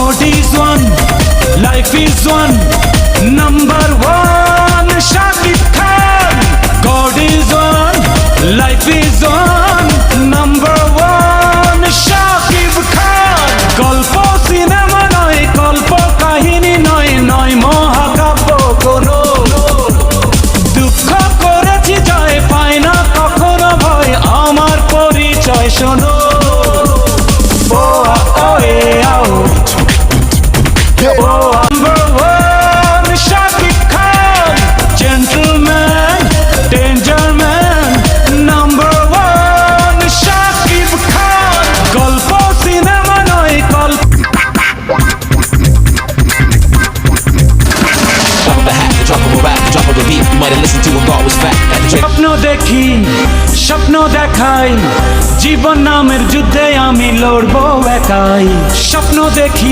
God is one, life is one, number one, Shakib Khan. God is one, life is one, number one, Shakib Khan. গল্প cinema নয়, গল্প কাহিনী নয়, নয় মহাকাব্য কোনো। দুঃখ করেছি জয়, পাই না কখনো ভয়, আমার পরিচয় শোনো। Number one, Shakib Khan, gentleman, danger man. Number one, Shakib Khan. গল্প সিনেমা নয়, গল্প। Drop of the hat, the drop of a rap, the drop of the beat. You might have listened to a thought was fact. At the স্বপ্ন দেখি, স্বপ্ন দেখাই, জীবন নামের যুদ্ধে আমি লড়বো একাই। স্বপ্ন দেখি।